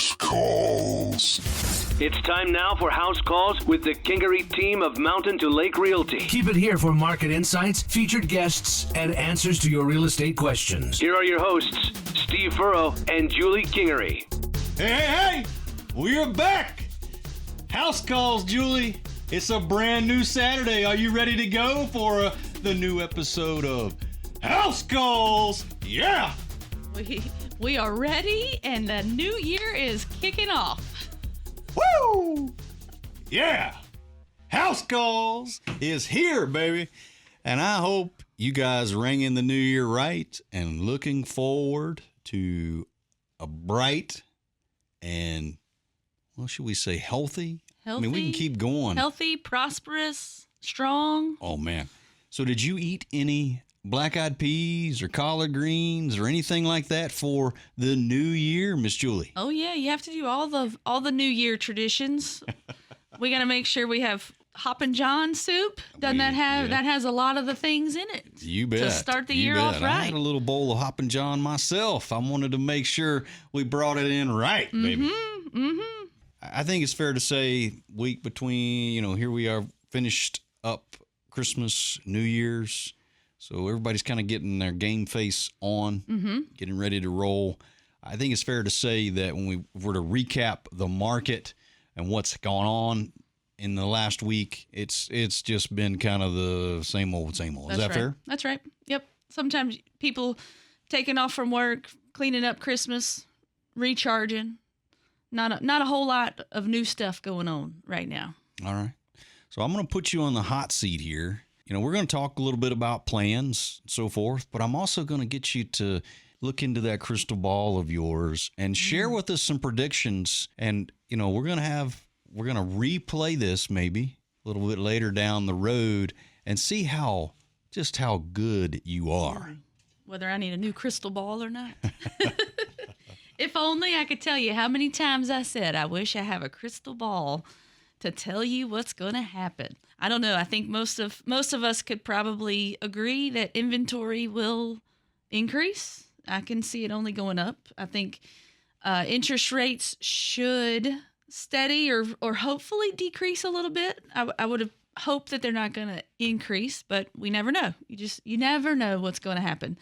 House Calls. It's time now for House Calls with the Kingery team of Mountain to Lake Realty. Keep it here for market insights, featured guests, and answers to your real estate questions. Here are your hosts, Steve Furrow and Julie Kingery. Hey, we're back. House Calls, Julie. It's a brand new Saturday. Are you ready to go for the new episode of House Calls? Yeah. We are ready, and the new year is kicking off. Woo! Yeah. House Calls is here, baby. And I hope you guys rang in the new year right and looking forward to a bright and, what should we say, healthy? I mean, we can keep going. Healthy, prosperous, strong. Oh, man. So did you eat any black-eyed peas or collard greens or anything like that for the new year, Miss Julie? Oh, yeah. You have to do all the New Year traditions. We got to make sure we have Hoppin' John soup. Doesn't that has a lot of the things in it? You bet. To start the year off right. I had a little bowl of Hoppin' John myself. I wanted to make sure we brought it in right, baby. Mm-hmm. I think it's fair to say week between, here we are finished up Christmas, New Year's. So everybody's kind of getting their game face on, getting ready to roll. I think it's fair to say that when we were to recap the market and what's gone on in the last week, it's just been kind of the same old. Is that fair? That's right. Yep. Sometimes people taking off from work, cleaning up Christmas, recharging. Not a whole lot of new stuff going on right now. All right. So I'm going to put you on the hot seat here. We're going to talk a little bit about plans and so forth, but I'm also going to get you to look into that crystal ball of yours and share with us some predictions. And, we're going to replay this maybe a little bit later down the road and see just how good you are. Whether I need a new crystal ball or not. If only I could tell you how many times I said, I wish I have a crystal ball to tell you what's going to happen. I don't know. I think most of us could probably agree that inventory will increase. I can see it only going up. I think interest rates should steady or hopefully decrease a little bit. I would have hoped that they're not going to increase, but we never know. You never know what's going to happen.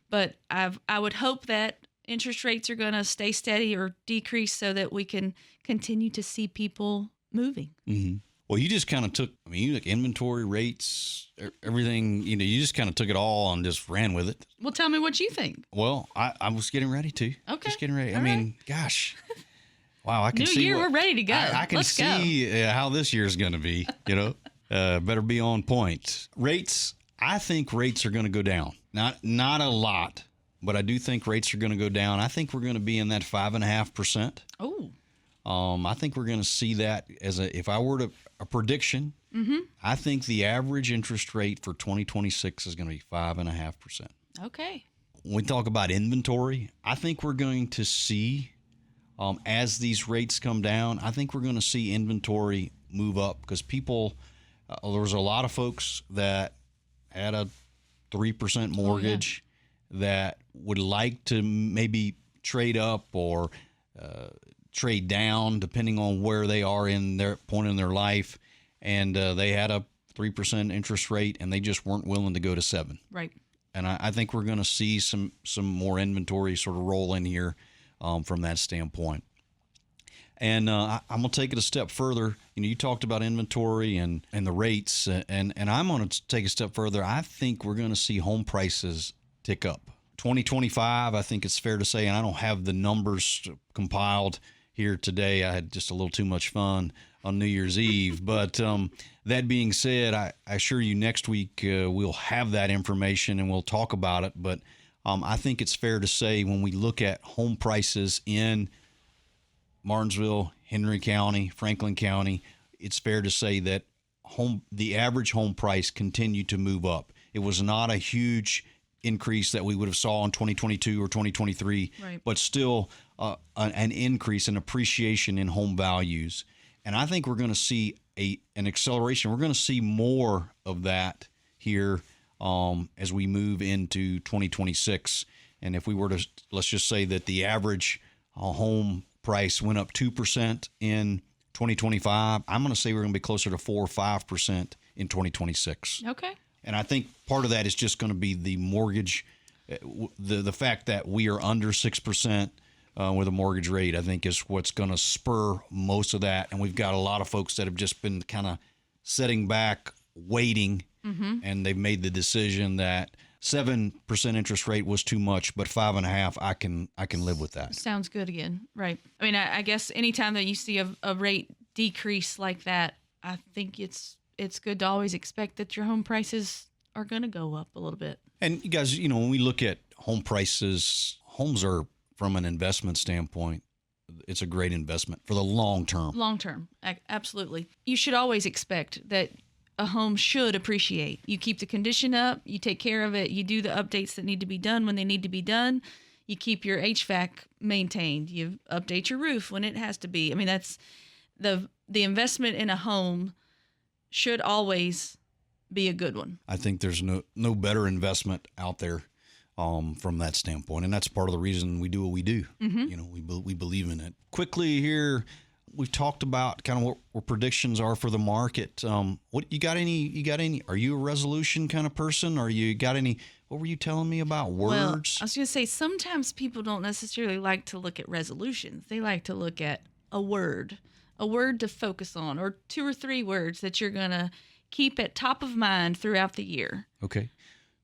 But I would hope that interest rates are going to stay steady or decrease so that we can continue to see people moving. Mm-hmm. Well, you just kind of took inventory rates, everything, you just kind of took it all and just ran with it. Well, tell me what you think. Well, I was getting ready to. Okay. Just getting ready. All right. Gosh. Wow, I can see. New year, we're ready to go. I can see how this year's going to be, better be on point. Rates, I think rates are going to go down. Not a lot, but I do think rates are going to go down. I think we're going to be in that 5.5%. Oh. I think we're going to see that if I were a prediction, I think the average interest rate for 2026 is going to be 5.5%. Okay. When we talk about inventory, I think we're going to see, as these rates come down, I think we're going to see inventory move up because there was a lot of folks that had a 3% mortgage that would like to maybe trade up or trade down depending on where they are in their point in their life, and they had a 3% interest rate and they just weren't willing to go to 7%. Right. And I think we're going to see some more inventory sort of roll in here from that standpoint. And I'm going to take it a step further. You talked about inventory and the rates, and I'm going to take a step further. I think we're going to see home prices tick up. 2025, I think it's fair to say, and I don't have the numbers compiled here today. I had just a little too much fun on New Year's Eve. But that being said, I assure you next week we'll have that information and we'll talk about it. But I think it's fair to say when we look at home prices in Martinsville, Henry County, Franklin County, it's fair to say that the average home price continued to move up. It was not a huge increase that we would have saw in 2022 or 2023, right, but still an increase, an appreciation in home values. And I think we're going to see an acceleration. We're going to see more of that here as we move into 2026. And if we were to, let's just say that the average home price went up 2% in 2025. I'm going to say we're going to be closer to 4 or 5% in 2026. Okay. And I think part of that is just going to be the mortgage, the fact that we are under 6% with a mortgage rate, I think is what's going to spur most of that. And we've got a lot of folks that have just been kind of sitting back, waiting, and they've made the decision that 7% interest rate was too much, but 5.5%, I can live with that. Sounds good again. Right. I mean, I guess anytime that you see a rate decrease like that, I think it's good to always expect that your home prices are going to go up a little bit. And you guys, when we look at home prices, homes are, from an investment standpoint, it's a great investment for the long term. Long term, absolutely. You should always expect that a home should appreciate. You keep the condition up, you take care of it, you do the updates that need to be done when they need to be done, you keep your HVAC maintained, you update your roof when it has to be. I mean, that's the investment in a home should always be a good one. I think there's no better investment out there from that standpoint, and that's part of the reason we do what we do. We believe in it. Quickly here, we've talked about kind of what predictions are for the market. What you got any? Are you a resolution kind of person? Or you got any? What were you telling me about words? Well, I was going to say sometimes people don't necessarily like to look at resolutions. They like to look at a word to focus on, or 2 or 3 words that you're going to keep at top of mind throughout the year. Okay.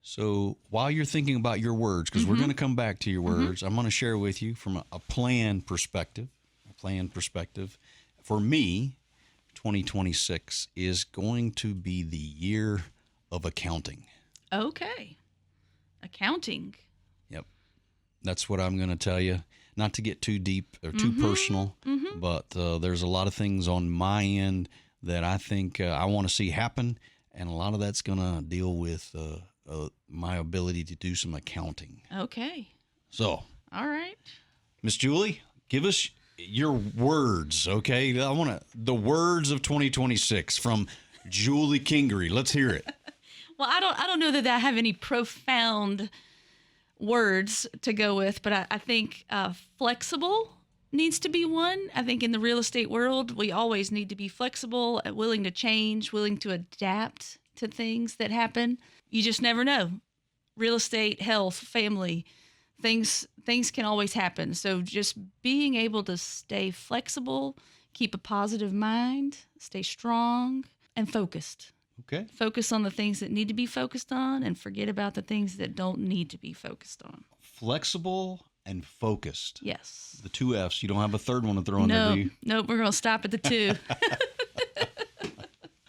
So while you're thinking about your words, because we're going to come back to your words, I'm going to share with you from a plan perspective. For me, 2026 is going to be the year of accounting. Okay. Accounting. Yep. That's what I'm going to tell you. Not to get too deep or too personal, but there's a lot of things on my end that I think I want to see happen, and a lot of that's going to deal with my ability to do some accounting. Okay. So. All right. Miss Julie, give us your words, okay? I want the words of 2026 from Julie Kingery. Let's hear it. Well, I don't know that I have any profound words to go with, but I think flexible needs to be one. I think in the real estate world, we always need to be flexible, willing to change, willing to adapt to things that happen. You just never know. Real estate, health, family, things can always happen. So just being able to stay flexible, keep a positive mind, stay strong, and focused. Okay. Focus on the things that need to be focused on and forget about the things that don't need to be focused on. Flexible and focused. Yes. The 2 F's. You don't have a third one to throw in there, do you? Nope, we're going to stop at the 2.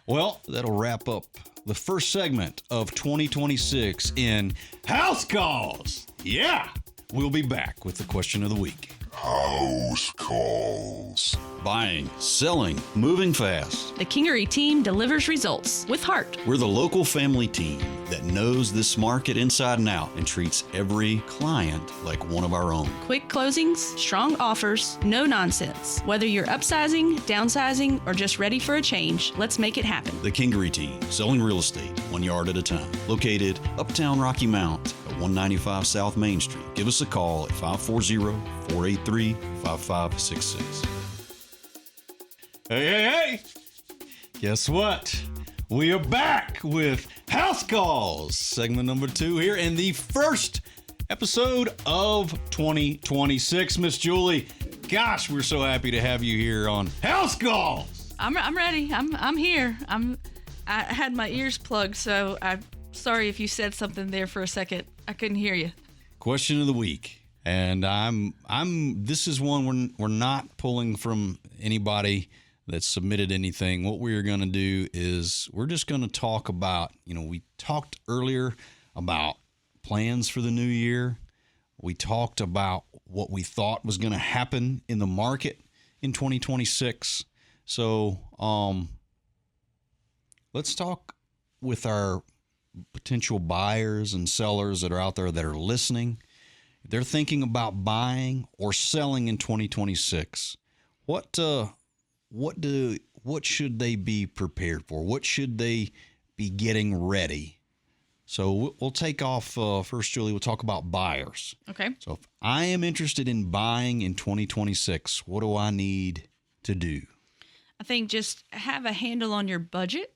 Well, that'll wrap up the first segment of 2026 in House Calls. Yeah. We'll be back with the question of the week. House Calls. Buying, selling, moving fast. The Kingery team delivers results with heart. We're the local family team that knows this market inside and out and treats every client like one of our own. Quick closings, strong offers, no nonsense. Whether you're upsizing, downsizing, or just ready for a change, let's make it happen. The Kingery team, selling real estate 1 yard at a time. Located uptown Rocky Mount at 195 South Main Street. Give us a call at 540-483-5566. Hey. Guess what? We are back with House Calls, segment number 2 here, and the first episode of 2026. Miss Julie, gosh, we're so happy to have you here on House Calls. I'm ready. I'm here. I had my ears plugged, so I'm sorry if you said something there for a second. I couldn't hear you. Question of the week. And this is one we're not pulling from anybody that submitted anything. What we're going to do is we're just going to talk about, we talked earlier about plans for the new year. We talked about what we thought was going to happen in the market in 2026. So let's talk with our potential buyers and sellers that are out there that are listening. If they're thinking about buying or selling in 2026, what should they be prepared for? What should they be getting ready So we'll take off first, Julie. We'll talk about buyers. Okay. So if I am interested in buying in 2026, what do I need to do? I think just have a handle on your budget,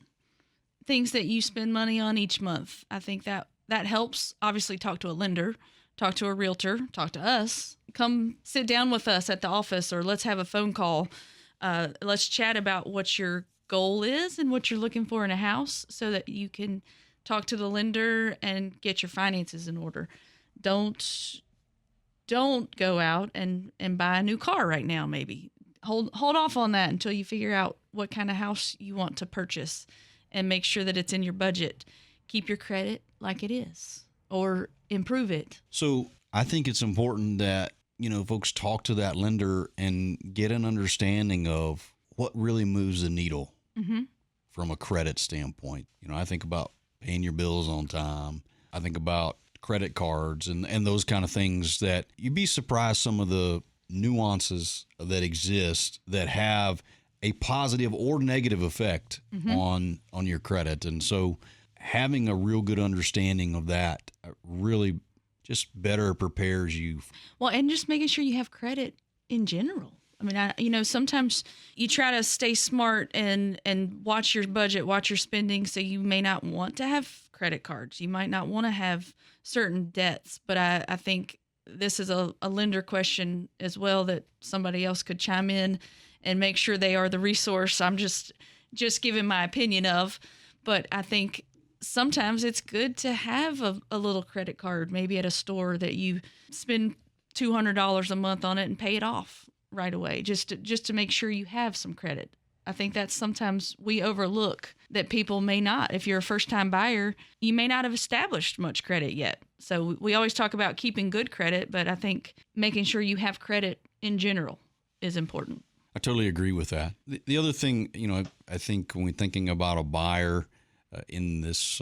things that you spend money on each month. I think that helps. Obviously, talk to a lender, talk to a realtor, talk to us. Come sit down with us at the office, or let's have a phone call. Let's chat about what your goal is and what you're looking for in a house so that you can talk to the lender and get your finances in order. Don't go out and buy a new car right now. Maybe hold off on that until you figure out what kind of house you want to purchase, and make sure that it's in your budget. Keep your credit like it is, or improve it. So I think it's important that, folks talk to that lender and get an understanding of what really moves the needle from a credit standpoint. I think about paying your bills on time. I think about credit cards and those kind of things that you'd be surprised some of the nuances that exist that have a positive or negative effect on your credit. And so having a real good understanding of that really just better prepares you. Well, and just making sure you have credit in general. I mean, sometimes you try to stay smart and watch your budget, watch your spending. So you may not want to have credit cards. You might not want to have certain debts. But I think this is a lender question as well that somebody else could chime in and make sure they are the resource. I'm just giving my opinion of. But I think sometimes it's good to have a little credit card, maybe at a store that you spend $200 a month on it and pay it off right away, just to make sure you have some credit. I think that's sometimes we overlook that people may not. If you're a first-time buyer, you may not have established much credit yet. So we always talk about keeping good credit, but I think making sure you have credit in general is important. I totally agree with that. The other thing, I think when we're thinking about a buyer in this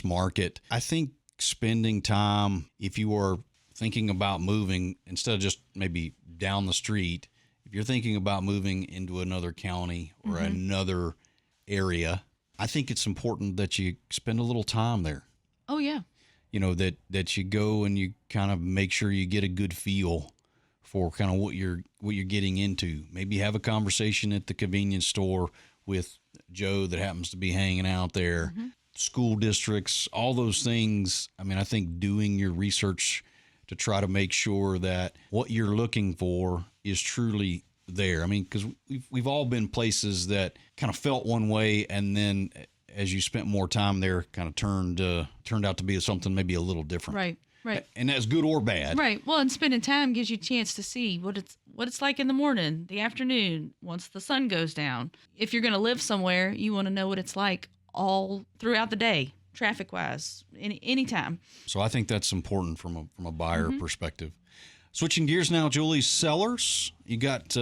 market, I think spending time, if you are thinking about moving, instead of just maybe down the street, if you're thinking about moving into another county or another area, I think it's important that you spend a little time there. Oh, yeah. That you go and you kind of make sure you get a good feel for kind of what you're getting into. Maybe have a conversation at the convenience store with Joe that happens to be hanging out there. School districts, all those things. I mean, I think doing your research to try to make sure that what you're looking for is truly there. I mean, because we've all been places that kind of felt one way, and then as you spent more time there, kind of turned out to be something maybe a little different. Right. And that's good or bad. Right. Well, and spending time gives you a chance to see what it's like in the morning, the afternoon, once the sun goes down. If you're going to live somewhere, you want to know what it's like all throughout the day, traffic-wise, anytime. So I think that's important from a buyer perspective. Switching gears now, Julie, sellers, you got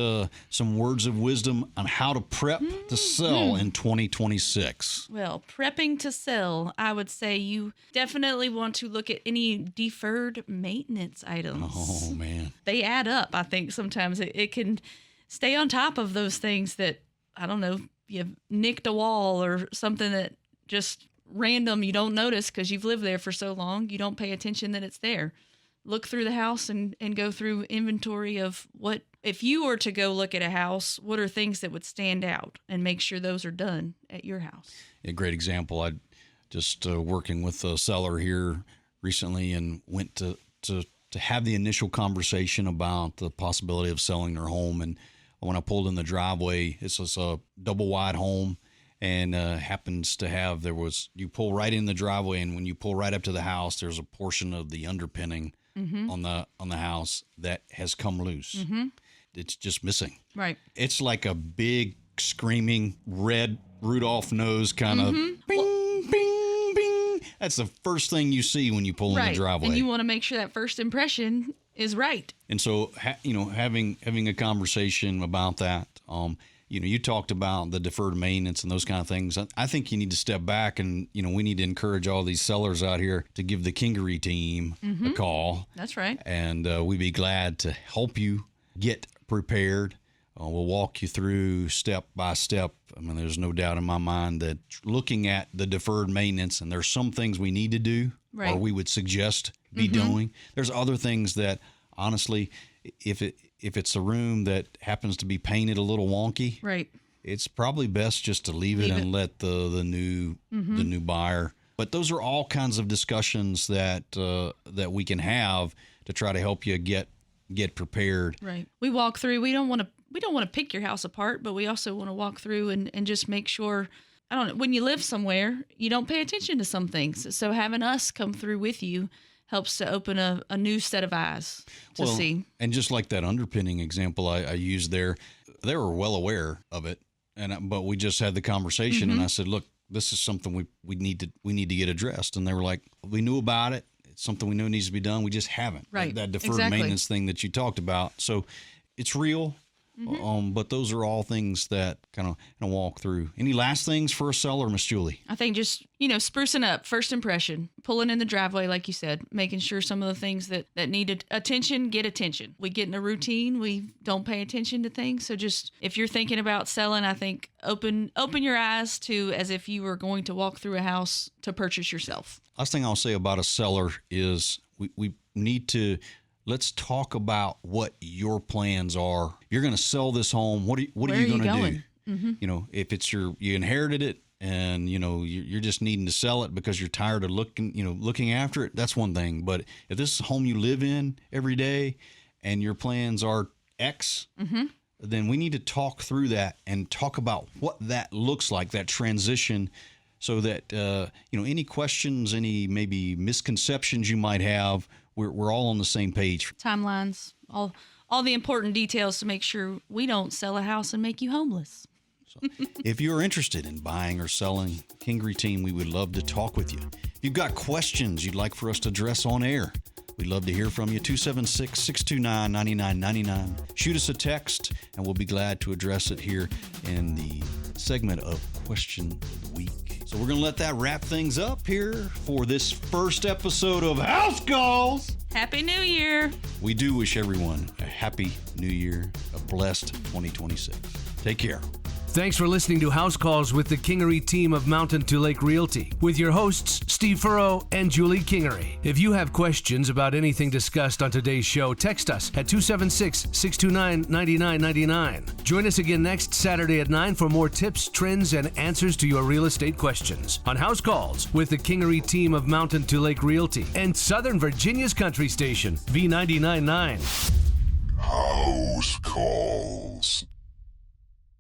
some words of wisdom on how to prep to sell in 2026. Well, prepping to sell, I would say you definitely want to look at any deferred maintenance items. Oh, man. They add up, I think, sometimes. It can stay on top of those things that, I don't know, you've nicked a wall or something that just random you don't notice because you've lived there for so long. You don't pay attention that it's there. Look through the house and go through inventory of what, if you were to go look at a house, what are things that would stand out, and make sure those are done at your house. A great example. I just working with a seller here recently and went to have the initial conversation about the possibility of selling their home. And when I pulled in the driveway, it's just a double wide home, and happens to have, you pull right in the driveway, and when you pull right up to the house, there's a portion of the underpinning on the house that has come loose. It's just missing. Right. It's like a big screaming red Rudolph nose kind of bing, bing, bing. That's the first thing you see when you pull in the driveway. And you want to make sure that first impression is right. And so, having a conversation about that, you talked about the deferred maintenance and those kind of things. I think you need to step back and, we need to encourage all these sellers out here to give the Kingery team a call. That's right. And we'd be glad to help you get prepared We'll walk you through step by step. I mean, there's no doubt in my mind that looking at the deferred maintenance, and there's some things we need to do or we would suggest be doing. There's other things that, honestly, if it's a room that happens to be painted a little wonky, it's probably best just to leave it and let the new buyer. But those are all kinds of discussions that we can have to try to help you get prepared. Right. We walk through. We don't want to pick your house apart, but we also want to walk through and just make sure. I don't know. When you live somewhere, you don't pay attention to some things. So having us come through with you helps to open a new set of eyes to see. And just like that underpinning example I used there, they were well aware of it, but we just had the conversation, and I said, "Look, this is something we need to get addressed." And they were like, "We knew about it. It's something we know needs to be done. We just haven't." Right. That deferred maintenance thing that you talked about. So it's real. But those are all things that kind of walk through. Any last things for a seller, Miss Julie? I think just, sprucing up, first impression, pulling in the driveway, like you said, making sure some of the things that needed attention get attention. We get in a routine. We don't pay attention to things. So just if you're thinking about selling, I think open your eyes to as if you were going to walk through a house to purchase yourself. Last thing I'll say about a seller is we need to let's talk about what your plans are. You're going to sell this home. What are you going to do? If it's you inherited it and you're just needing to sell it because you're tired of looking after it. That's one thing. But if this is a home you live in every day and your plans are X, then we need to talk through that and talk about what that looks like, that transition. So that any questions, any maybe misconceptions you might have, we're all on the same page. Timelines, all the important details to make sure we don't sell a house and make you homeless. So, if you're interested in buying or selling, Kingery team, we would love to talk with you. If you've got questions you'd like for us to address on air, we'd love to hear from you. 276-629-9999. Shoot us a text, and we'll be glad to address it here in the segment of Question of the Week. So we're going to let that wrap things up here for this first episode of House Calls. Happy New Year. We do wish everyone a happy New Year, a blessed 2026. Take care. Thanks for listening to House Calls with the Kingery team of Mountain to Lake Realty with your hosts, Steve Furrow and Julie Kingery. If you have questions about anything discussed on today's show, text us at 276-629-9999. Join us again next Saturday at 9 for more tips, trends, and answers to your real estate questions on House Calls with the Kingery team of Mountain to Lake Realty and Southern Virginia's country station, B99.9. House Calls.